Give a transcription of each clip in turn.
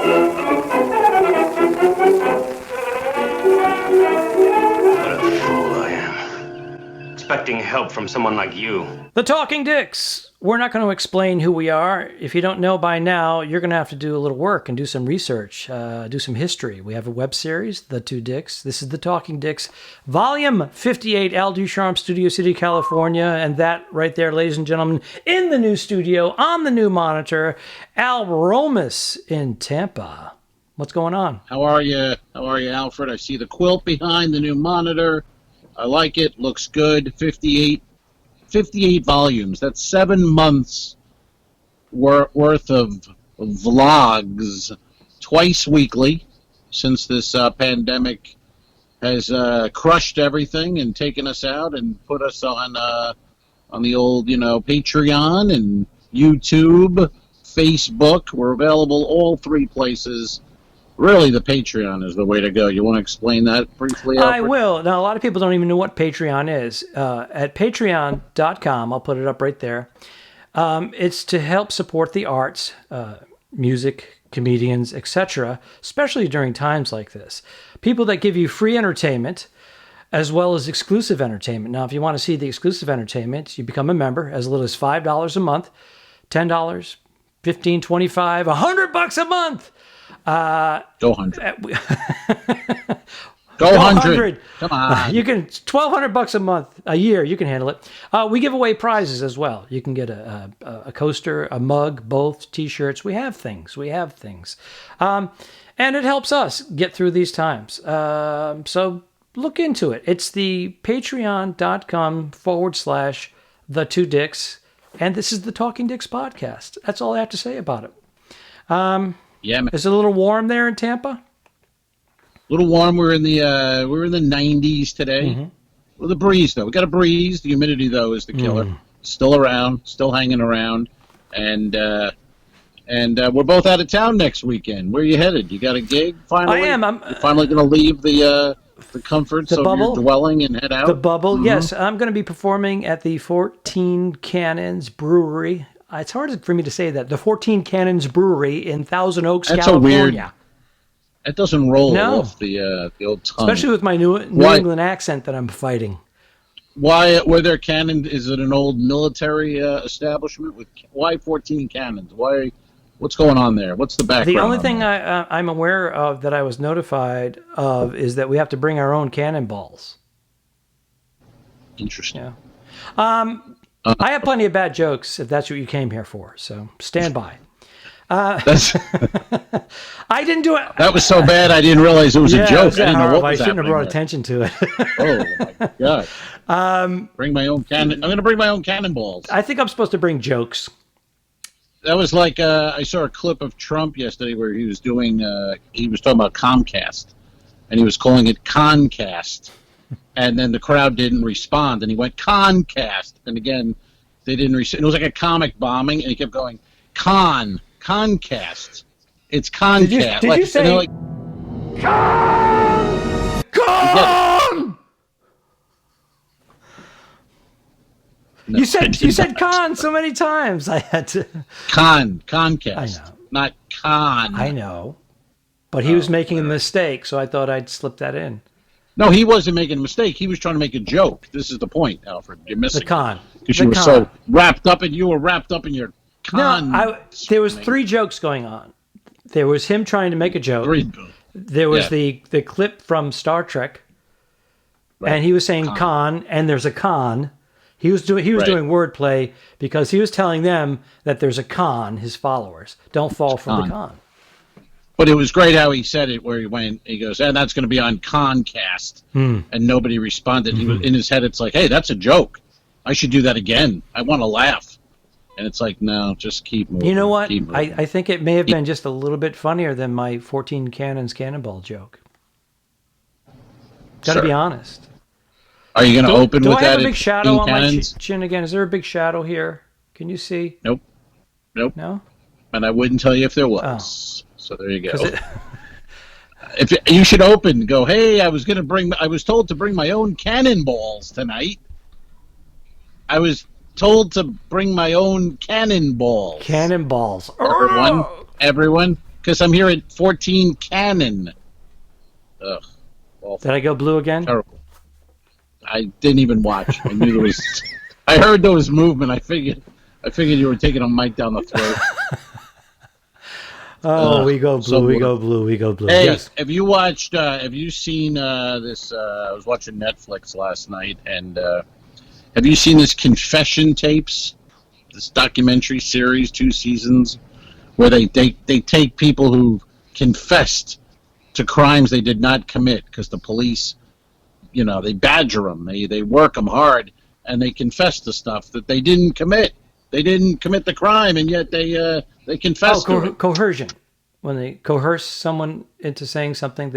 What a fool I am. Expecting help from someone like you. The Talking Dicks. We're not going to explain who we are. If you don't know by now, you're going to have to do a little work and do some research, do some history. We have a web series, The Two Dicks. This is The Talking Dicks, Volume 58, Al Ducharme, Studio City, California. And that right there, ladies and gentlemen, in the new studio, on the new monitor, Al Romas in Tampa. What's going on? How are you? How are you, Alfred? I see the quilt behind the new monitor. I like it. Looks good. 58 volumes. That's 7 months worth of vlogs, twice weekly, since this pandemic has crushed everything and taken us out and put us on the old, Patreon and YouTube, Facebook. We're available all 3 places. Really, the Patreon is the way to go. You want to explain that briefly, Alfred? I will. Now, a lot of people don't even know what Patreon is. At patreon.com, I'll put it up right there. It's to help support the arts, music, comedians, etc., especially during times like this. People that give you free entertainment as well as exclusive entertainment. Now, if you want to see the exclusive entertainment, you become a member as little as $5 a month, $10, $15, $25, $100 a month. Go 100. Go 100. Come on. You can $1,200 a month, a year. You can handle it. We give away prizes as well. You can get a coaster, a mug, both T-shirts. We have things. And it helps us get through these times. So look into it. It's the patreon.com/the two dicks. And this is the Talking Dicks podcast. That's all I have to say about it. Yeah, man. Is it a little warm there in Tampa? A little warm. We're in the 90s today. Mm-hmm. With a breeze, though. We got a breeze. The humidity, though, is the killer. Still around, still hanging around, and we're both out of town next weekend. Where are you headed? You got a gig finally? I am. You're finally going to leave the comforts of your dwelling and head out. The bubble. Mm-hmm. Yes, I'm going to be performing at the 14 Cannons Brewery. It's hard for me to say that. The 14 Cannons Brewery in Thousand Oaks, California. That doesn't roll off the old tongue. Especially with my New England accent that I'm fighting. Why were there cannons? Is it an old military establishment? Why 14 cannons? Why? What's going on there? What's the background? The only thing I'm aware of that I was notified of is that we have to bring our own cannonballs. Interesting. Yeah. I have plenty of bad jokes if that's what you came here for, so stand by. I didn't do it. That was so bad I didn't realize it was a joke. I didn't know what was I shouldn't have brought there. attention to it. Oh my god! Bring my own cannon. I'm going to bring my own cannonballs. I think I'm supposed to bring jokes. That was like I saw a clip of Trump yesterday where he was doing. He was talking about Comcast, and he was calling it Concast. And then the crowd didn't respond, and he went Concast, and again, they didn't respond. It was like a comic bombing, and he kept going Concast. It's Concast. Did you say like, Con? No, you said con so many times. I had to Concast. I know. Not con. I know, but he was making a mistake, so I thought I'd slip that in. No, he wasn't making a mistake. He was trying to make a joke. This is the point, Alfred. You're missing the con because you were so wrapped up, and you were wrapped up in your con. No, there was 3 jokes going on. There was him trying to make a joke. There was the clip from Star Trek, and he was saying con, and there's a con. He was doing wordplay because he was telling them that there's a con. His followers don't fall for the con. But it was great how he said it, where he goes, and that's going to be on Concast, and nobody responded. He was in his head. It's like, hey, that's a joke. I should do that again. I want to laugh, and it's like, no, just keep moving. You know what? I think it may have been just a little bit funnier than my 14 Cannons cannonball joke. Got to be honest. Are you going to open with that? Do I have a big shadow on my chin again? Is there a big shadow here? Can you see? Nope. No? And I wouldn't tell you if there was. So there you go. If you should open, go, hey, I was told to bring my own cannonballs tonight. I was told to bring my own cannonballs. Cannonballs. Everyone, because I'm here at 14 Cannon. Ugh. Awful. Did I go blue again? Terrible. I didn't even watch. I knew there was. I heard there was movement. I figured you were taking a mic down the throat. We go blue. So we go blue. We go blue. Hey, Yes. have you watched? Have you seen this? I was watching Netflix last night, and have you seen this Confession Tapes? This documentary series, 2 seasons, where they take people who confessed to crimes they did not commit because the police, they badger them, they work them hard, and they confess to stuff that they didn't commit. They didn't commit the crime, and yet they confess to it. Coercion. When they coerce someone into saying something,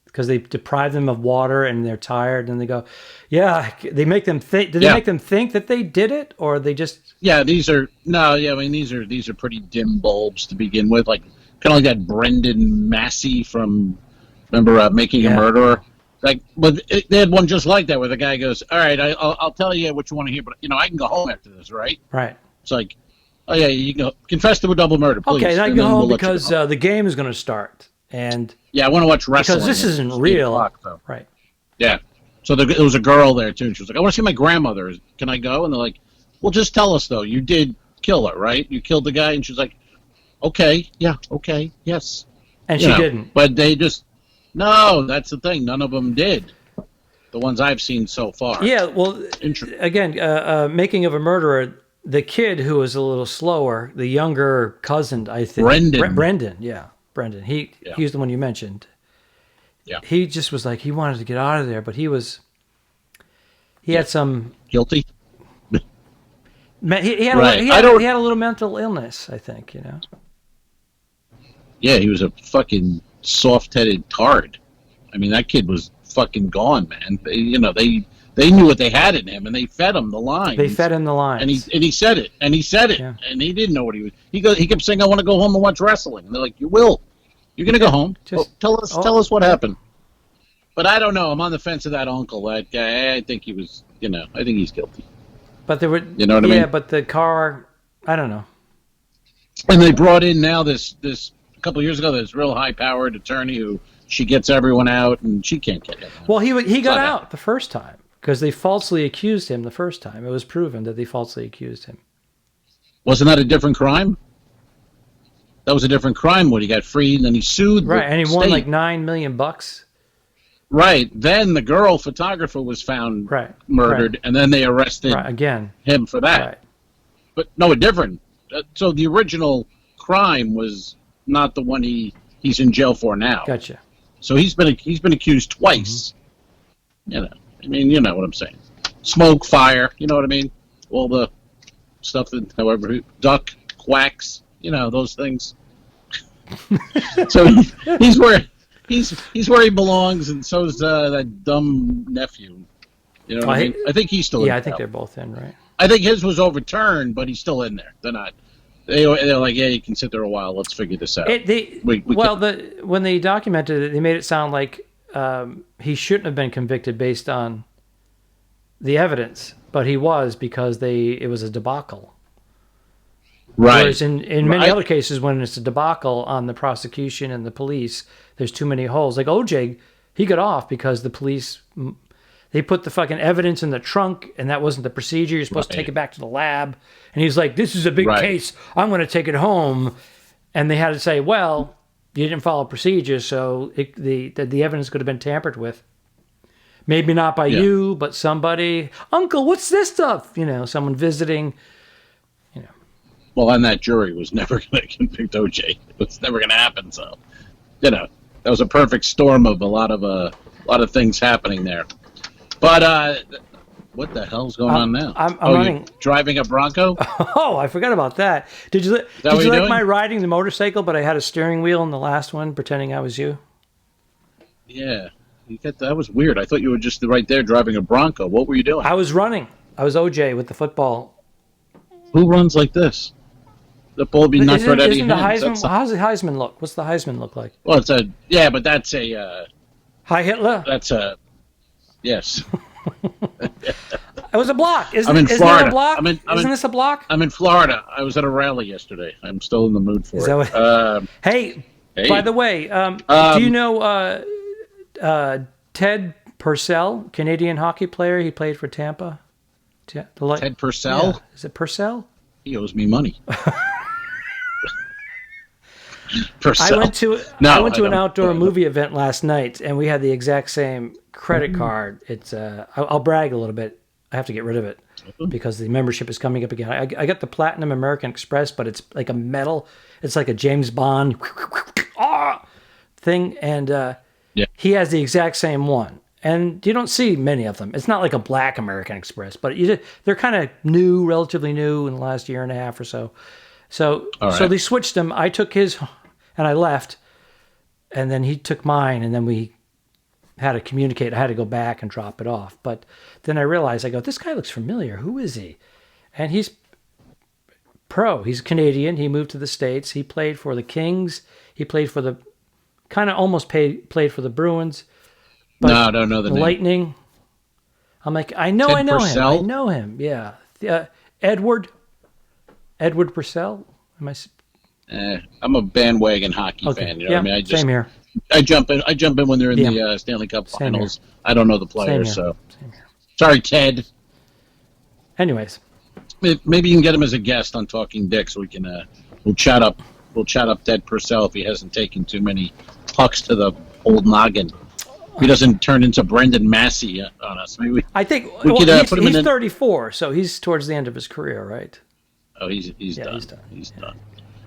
because they deprive them of water and they're tired, and they go, yeah, they make them think. Did they make them think that they did it, or they just? Yeah, these are pretty dim bulbs to begin with, like kind of like that Brendan Massey from, remember Making a Murderer. Like, but they had one just like that where the guy goes, "All right, I'll tell you what you want to hear, but I can go home after this, right?" Right. It's like, oh yeah, you can go confess to a double murder, please. Okay, now you go home because the game is going to start, and I want to watch wrestling because this isn't real, right? Yeah. So there was a girl there too, and she was like, "I want to see my grandmother. Can I go?" And they're like, "Well, just tell us though. You did kill her, right? You killed the guy." And she's like, "Okay, yeah, okay, yes." And she didn't. But they just. No, that's the thing. None of them did. The ones I've seen so far. Yeah, well, again, Making of a Murderer, the kid who was a little slower, the younger cousin, I think. Brendan, yeah. Brendan. He's the one you mentioned. Yeah. He just was like, he wanted to get out of there, but he had some... Guilty? He had a little mental illness, I think, Yeah, he was a fucking... soft-headed tard. I mean, that kid was fucking gone, man. They knew what they had in him, and they fed him the lines. They fed him the lines, and he said it, and he didn't know what he was. He kept saying, "I want to go home and watch wrestling." And they're like, "You will. You're gonna go home. Tell us what happened." But I don't know. I'm on the fence of that uncle. That guy. I think he was. I think he's guilty. But there were. You know what I mean? Yeah, but the car. I don't know. And they brought in now this. A couple of years ago, this real high-powered attorney who she gets everyone out, and she can't get it. Well, he got out the first time because they falsely accused him the first time. It was proven that they falsely accused him. Wasn't that a different crime? That was a different crime when he got freed, and then he sued. Right, and he won like $9 million. Right. Then the girl photographer was found murdered, and then they arrested him for that. Right. But no, different. So the original crime was not the one he's in jail for now. Gotcha. So he's been accused twice. Mm-hmm. I mean, you know what I'm saying. Smoke, fire, you know what I mean? All the stuff that, however, duck, quacks, those things. So he's where he belongs, and so's that dumb nephew. You know what I mean? I think he's still in jail. I think they're both in, right? I think his was overturned, but he's still in there. They're not. They're like, yeah, you can sit there a while. Let's figure this out. When they documented it, they made it sound like he shouldn't have been convicted based on the evidence, but he was because it was a debacle. Right. Whereas in many other cases, when it's a debacle on the prosecution and the police, there's too many holes. Like OJ, he got off because the police... They put the fucking evidence in the trunk, and that wasn't the procedure. You're supposed to take it back to the lab. And he's like, this is a big case. I'm going to take it home. And they had to say, well, you didn't follow procedure, so the evidence could have been tampered with. Maybe not by you, but somebody. Uncle, what's this stuff? Someone visiting. Well, and that jury was never going to convict OJ. It was never going to happen. So, that was a perfect storm of a lot of things happening there. But what the hell's going on now? I'm running. You're driving a Bronco? Oh, I forgot about that. Did you like my riding the motorcycle, but I had a steering wheel in the last one, pretending I was you? Yeah. That was weird. I thought you were just right there driving a Bronco. What were you doing? I was running. I was OJ with the football. Who runs like this? The ball be knocked right out of your hands. How's the Heisman look? What's the Heisman look like? Well, but that's a... Hi, Hitler? That's a... Yes. It was a block. I'm in isn't Florida. it a block? Isn't this a block? I'm in Florida. I was at a rally yesterday. I'm still in the mood for it. Hey, by the way, do you know Ted Purcell, Canadian hockey player? He played for Tampa. Ted Purcell? Yeah. Is it Purcell? He owes me money. Purcell. I went to an outdoor movie event last night, and we had the exact same credit card. It's I'll brag a little bit. I have to get rid of it because the membership is coming up again. I got the Platinum American Express, but it's like a metal. It's like a James Bond thing, and he has the exact same one. And you don't see many of them. It's not like a black American Express, but they're kind of new, relatively new in the last year and a half or so. So they switched them. I took his, and I left, and then he took mine, and then we had to communicate. I had to go back and drop it off. But then I realized, I go, this guy looks familiar. Who is he? And he's pro. He's Canadian. He moved to the States. He played for the Kings. He played for the, kind of almost played for the Bruins. But no, I don't know the name. Lightning. I'm like, I know Purcell? him. I know him. Yeah. Edward Purcell. I'm a bandwagon hockey fan. You know what I mean? Same here. I jump in when they're in the Stanley Cup Finals. I don't know the players, so sorry, Ted. Anyways, maybe you can get him as a guest on Talking Dick, so we can we'll chat up Ted Purcell if he hasn't taken too many pucks to the old noggin. He doesn't turn into Brendan Massey on us. Maybe I think he's 34, so he's towards the end of his career, right? Oh, he's done. He's done.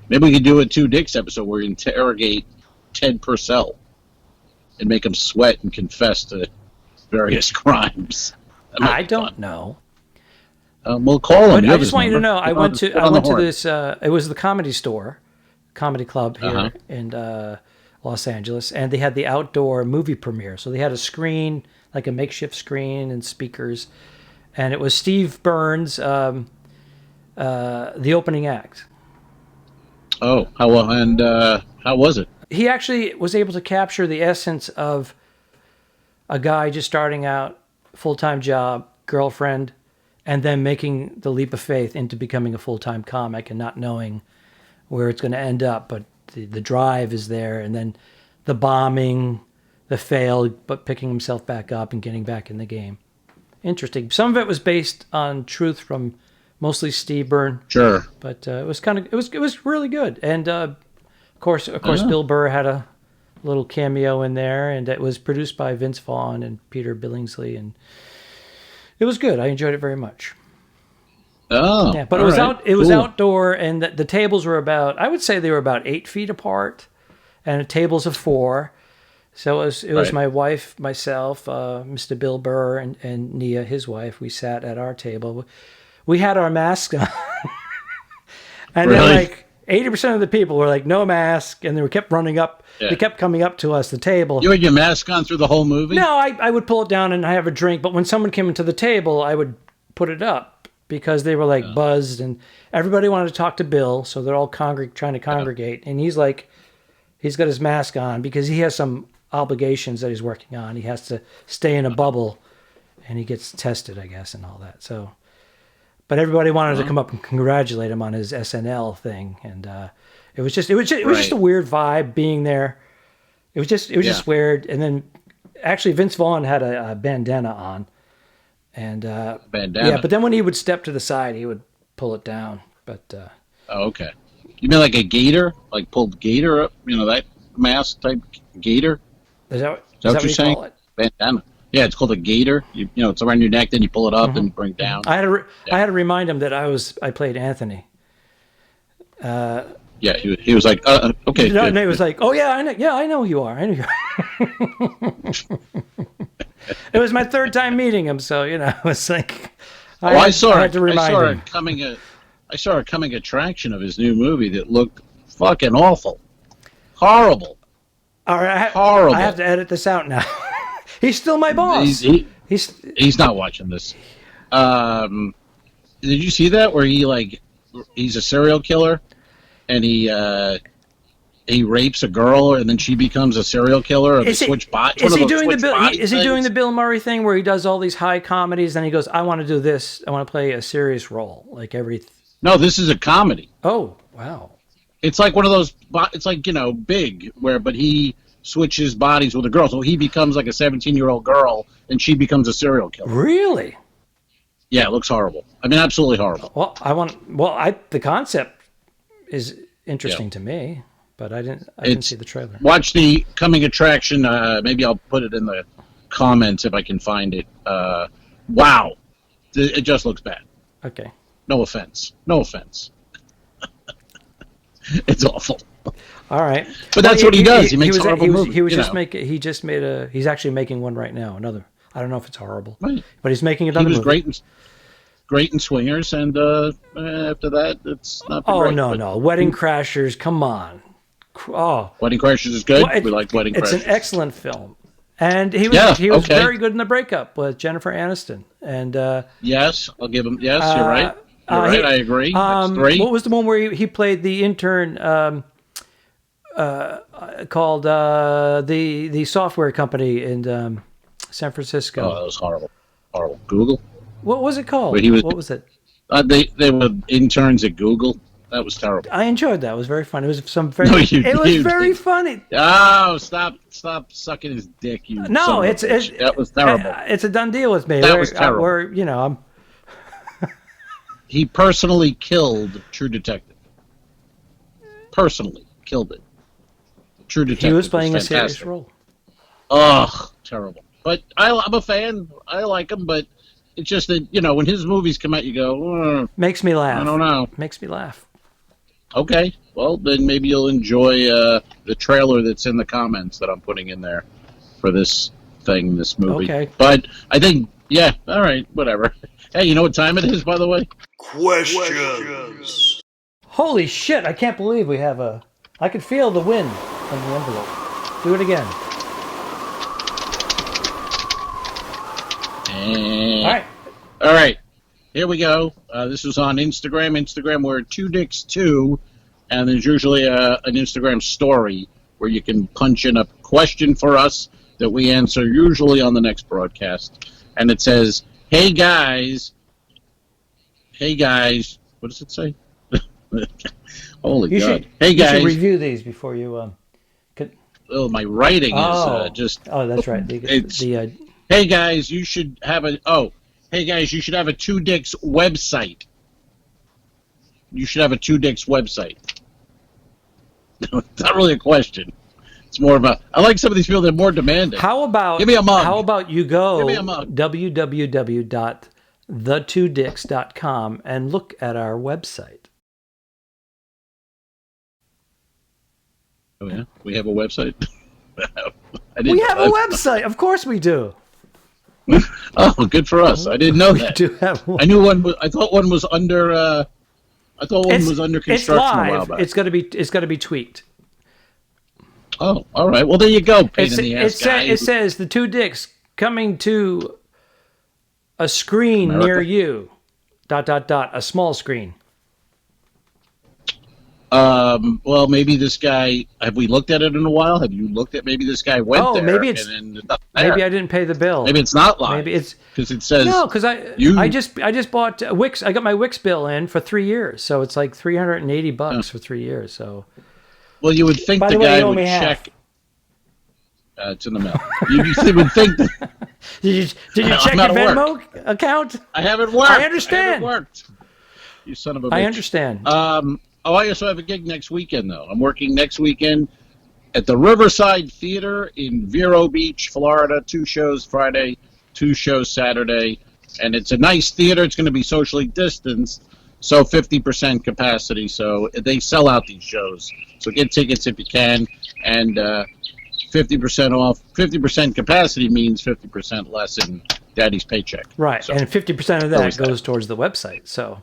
Maybe we could do a Two Dicks episode where we interrogate Ted Purcell and make him sweat and confess to various crimes. I don't know. We'll call him. I just want you to know, I went to this. It was the Comedy Store, Comedy Club here in Los Angeles, and they had the outdoor movie premiere. So they had a screen, like a makeshift screen and speakers, and it was Steve Burns, the opening act. Oh, how was it? He actually was able to capture the essence of a guy just starting out, full-time job, girlfriend, and then making the leap of faith into becoming a full-time comic and not knowing where it's going to end up, but the drive is there, and then the bombing, the fail, but picking himself back up and getting back in the game. Interesting. Some of it was based on truth from mostly Steve Byrne. Sure. But it was really good. And of course, Bill Burr had a little cameo in there, and it was produced by Vince Vaughn and Peter Billingsley, and it was good. I enjoyed it very much. Oh, yeah, but it was It was outdoor, and the tables were I would say they were about 8 feet apart, and tables of 4. So it was my wife, myself, Mr. Bill Burr, and Nia, his wife. We sat at our table. We had our masks on, and then like 80% of the people were like no mask, and they kept running up. Yeah. They kept coming up to us, the table. You had your mask on through the whole movie? No, I would pull it down and I have a drink, but when someone came into the table, I would put it up. Because they were like buzzed, and everybody wanted to talk to Bill, so they're all trying to congregate. And he's got his mask on because he has some obligations that he's working on. He has to stay in a bubble, and he gets tested, I guess, and all that. So, but everybody wanted to come up and congratulate him on his SNL thing, and it was just a weird vibe being there. It was just weird. And then actually, Vince Vaughn had a bandana on. And bandana. Yeah, but then when he would step to the side, he would pull it down. But okay. You mean like a gator, like pulled gator up? You know, that mask type gator. Is that what you're saying? Call it? Bandana. Yeah, it's called a gator. You know, it's around your neck, then you pull it up and bring it down. I had to remind him that I played Anthony. Yeah, he was like, okay. No, and he was like, oh yeah, I know who you are. I know you are. It was my 3rd time meeting him, so it was like I had to remind him. I saw a coming attraction of his new movie that looked fucking awful, horrible. All right, horrible. I have to edit this out now. He's still my boss. He's not watching this. Did you see that where he's a serial killer, and he he rapes a girl and then she becomes a serial killer, or they switch bodies. Is he doing the Bill Murray thing where he does all these high comedies and he goes, I want to do this, I want to play a serious role, like every... No, this is a comedy. Oh, wow. It's like one of those, it's like, Big, but he switches bodies with a girl, so he becomes like a 17-year-old girl and she becomes a serial killer. Really? Yeah, it looks horrible. I mean, absolutely horrible. Well, the concept is interesting to me. But I didn't see the trailer. Watch the coming attraction. Maybe I'll put it in the comments if I can find it. Wow. It just looks bad. Okay. No offense. It's awful. All right. But that's what he does. He makes horrible movies. He's actually making one right now. Another. I don't know if it's horrible. Right. But he's making another movie. He was great in Swingers, and after that, it's not been great. No. Wedding Crashers, come on. Oh, Wedding Crashers is good. We like Wedding Crashers. It's an excellent film, and he was very good in the breakup with Jennifer Aniston. And yes, I'll give him. Yes, you're right. You're right. I agree. That's great. What was the one where he played the intern called the software company in San Francisco? Oh, that was horrible. Horrible. Google. What was it called? What was it? They were interns at Google. That was terrible. I enjoyed that. It was very fun. It was very funny. Oh, stop sucking his dick, you. No, that was terrible. It's a done deal with me. That was terrible. I'm. He personally killed True Detective. Personally killed it. True Detective. He was playing a serious role. Ugh, terrible. But I'm a fan. I like him, but it's just that when his movies come out, you go. Makes me laugh. I don't know. Makes me laugh. Okay, well then maybe you'll enjoy the trailer that's in the comments that I'm putting in there for this movie. Okay. But I think, all right, whatever. Hey, you know what time it is, by the way? Questions. Holy shit! I can't believe we have I could feel the wind from the envelope. Do it again. All right. Here we go. This is on Instagram. We're 2dicks2, and there's usually an Instagram story where you can punch in a question for us that we answer usually on the next broadcast. And it says, Hey guys. What does it say? Holy God. Hey guys. You should review these before you... Oh, my writing is just... Oh, that's right. Hey guys, you should have a... Hey guys, you should have a 2Dicks website. You should have a 2Dicks website. It's not really a question. It's more of a... I like some of these people that are more demanding. Give me a mug. How about you go Give me a mug. www.the2dicks.com and look at our website. Oh yeah? We have a website? We have a website. Of course we do. Oh, good for us! I didn't know that. We do have one. I knew one. I thought one was under. I thought one was under construction it's live. A while back. It's got to be tweaked. Oh, all right. Well, there you go. Pain in the ass guy. It says the 2 Dicks coming to a screen near you. ... A small screen. Well, maybe this guy. Have we looked at it in a while? Have you looked at? Maybe this guy went there. Maybe it's. Maybe I didn't pay the bill. Maybe it's not live. Maybe it's because it says no. Because I just bought Wix. I got my Wix bill in for 3 years, so it's like $380 for 3 years. So. Well, you would think the guy would check. It's in the mail. You would think. Did you check your Venmo account? I haven't worked. I understand. I haven't worked. You son of a bitch. I understand. I also have a gig next weekend, though. I'm working next weekend at the Riverside Theater in Vero Beach, Florida. 2 shows Friday, 2 shows Saturday. And it's a nice theater. It's going to be socially distanced, so 50% capacity. So they sell out these shows. So get tickets if you can. And 50% off. 50% capacity means 50% less in Daddy's paycheck. Right, so, and 50% of that goes towards the website. So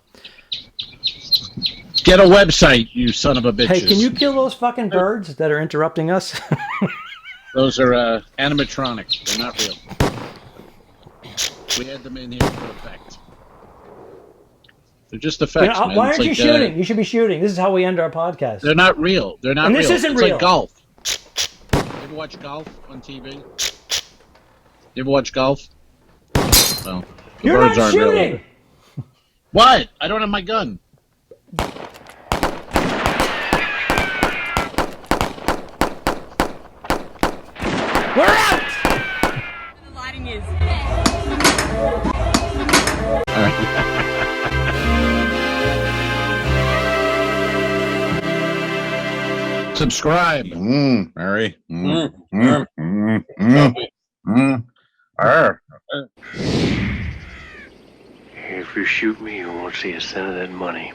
get a website, you son of a bitches. Hey, can you kill those fucking birds that are interrupting us? Those are animatronic. They're not real. We had them in here for effect. They're just effects, man. Why It's aren't you like, shooting? You should be shooting. This is how we end our podcast. They're not real. They're not And real. this isn't It's real. like golf. You ever watch golf on TV? You ever watch golf? Well, the You're birds not aren't shooting. real. What? I don't have my gun. We're out. The lighting is. Subscribe. Mary. If you shoot me, you won't see a cent of that money.